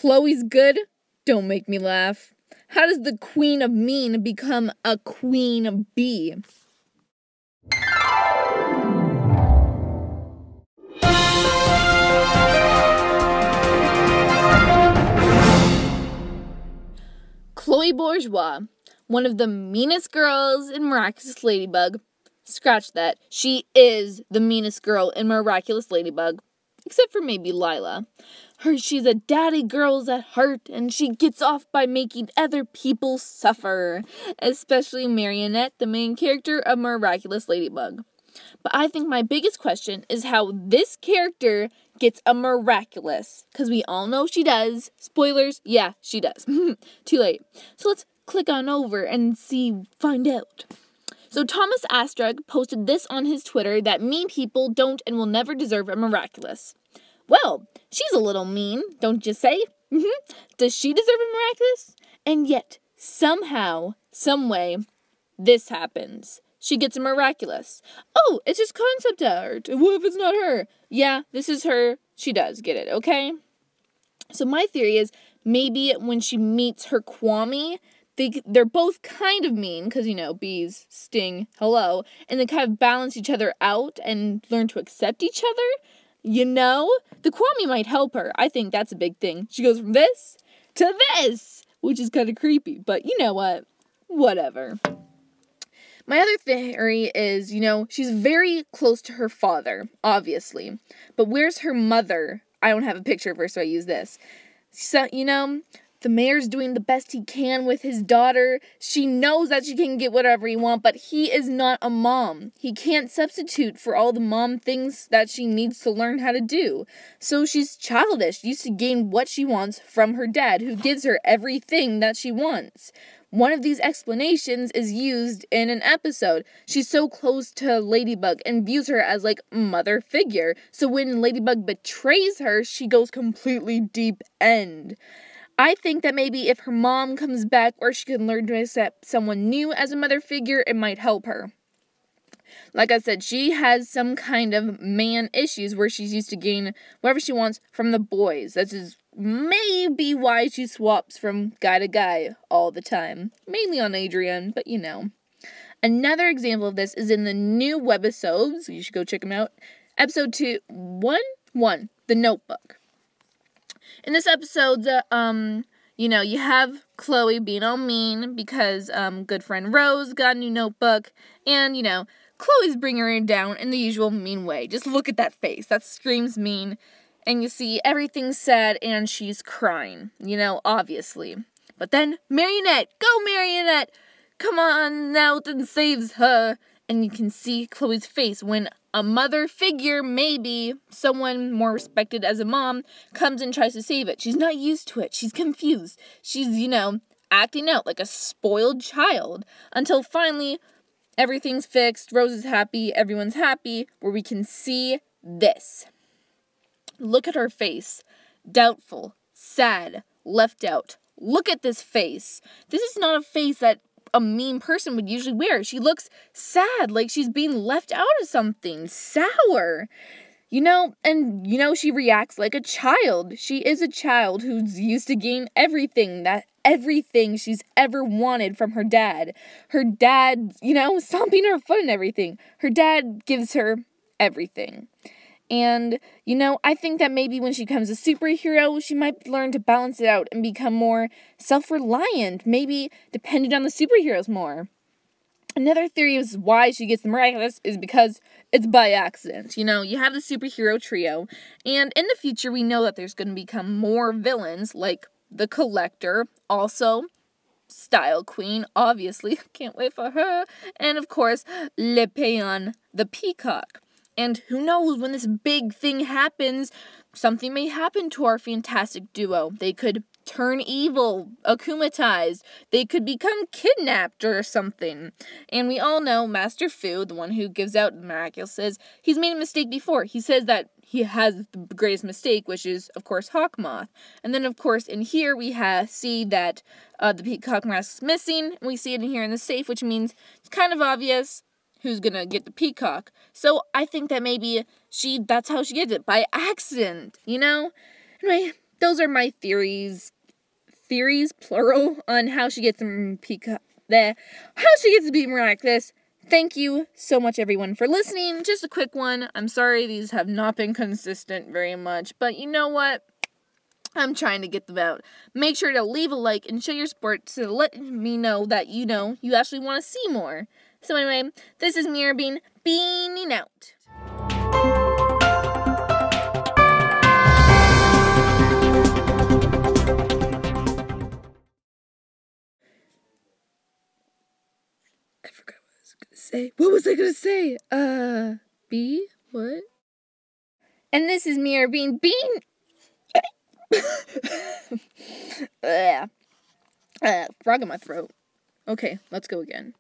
Chloe's good? Don't make me laugh. How does the queen of mean become a queen bee? Chloe Bourgeois, one of the meanest girls in Miraculous Ladybug. Scratch that. She is the meanest girl in Miraculous Ladybug. Except for maybe Lila. She's a daddy girl at heart, and she gets off by making other people suffer. Especially Marionette, the main character of Miraculous Ladybug. But I think my biggest question is how this character gets a Miraculous. Because we all know she does. Spoilers, yeah, she does. Too late. So let's click on over and find out. So Thomas Astrug posted this on his Twitter that mean people don't and will never deserve a Miraculous. Well, she's a little mean, don't you say? Does she deserve a Miraculous? And yet, somehow, someway, this happens. She gets a Miraculous. Oh, it's just concept art. What if it's not her? Yeah, this is her. She does get it, okay? So my theory is maybe when she meets her Kwame, they're both kind of mean, because, bees sting, hello, and they kind of balance each other out and learn to accept each other, The Kwame might help her. I think that's a big thing. She goes from this to this, which is kind of creepy, but you know what? Whatever. My other theory is, she's very close to her father, obviously, but where's her mother? I don't have a picture of her, so I use this. So, the mayor's doing the best he can with his daughter. She knows that she can get whatever he wants, but he is not a mom. He can't substitute for all the mom things that she needs to learn how to do. So she's childish, used to gain what she wants from her dad, who gives her everything that she wants. One of these explanations is used in an episode. She's so close to Ladybug and views her as mother figure. So when Ladybug betrays her, she goes completely deep end. I think that maybe if her mom comes back or she can learn to accept someone new as a mother figure, it might help her. Like I said, she has some kind of man issues where she's used to gain whatever she wants from the boys. That is maybe why she swaps from guy to guy all the time. Mainly on Adrian, but Another example of this is in the new webisodes, so you should go check them out. Episode 1, The Notebook. In this episode, you have Chloe being all mean because good friend Rose got a new notebook, and, Chloe's bringing her down in the usual mean way. Just look at that face. That screams mean. And you see everything's sad and she's crying, obviously. But then, Marionette! Go, Marionette! Come on out and saves her! And you can see Chloe's face when a mother figure, maybe someone more respected as a mom, comes and tries to save it. She's not used to it. She's confused. She's, acting out like a spoiled child. Until finally, everything's fixed. Rose is happy. Everyone's happy. Where we can see this. Look at her face. Doubtful. Sad. Left out. Look at this face. This is not a face that a mean person would usually wear. She looks sad, like she's being left out of something. Sour. She reacts like a child. She is a child who's used to gain everything she's ever wanted from her dad. Her dad, stomping her foot and everything. Her dad gives her everything. And, I think that maybe when she becomes a superhero, she might learn to balance it out and become more self-reliant, maybe dependent on the superheroes more. Another theory is why she gets the Miraculous is because it's by accident. You have the superhero trio, and in the future we know that there's going to become more villains, like the Collector, also Style Queen, obviously, can't wait for her, and of course, Le Peon, the Peacock. And who knows, when this big thing happens, something may happen to our fantastic duo. They could turn evil, akumatized. They could become kidnapped or something. And we all know Master Fu, the one who gives out the Miraculous, says he's made a mistake before. He says that he has the greatest mistake, which is, of course, Hawkmoth. And then, of course, in here we see that the Peacock mask is missing. And we see it in here in the safe, which means it's kind of obvious who's gonna get the peacock. So I think that maybe that's how she gets it, by accident, Anyway, those are my theories, plural, on how she gets to be Miraculous. Thank you so much, everyone, for listening. Just a quick one. I'm sorry these have not been consistent very much, but you know what? I'm trying to get them out. Make sure to leave a like and show your support to let me know that you actually want to see more. So anyway, this is Mira beaning out. I forgot what I was gonna say. What was I gonna say? What? And this is Mira frog in my throat. Okay, let's go again.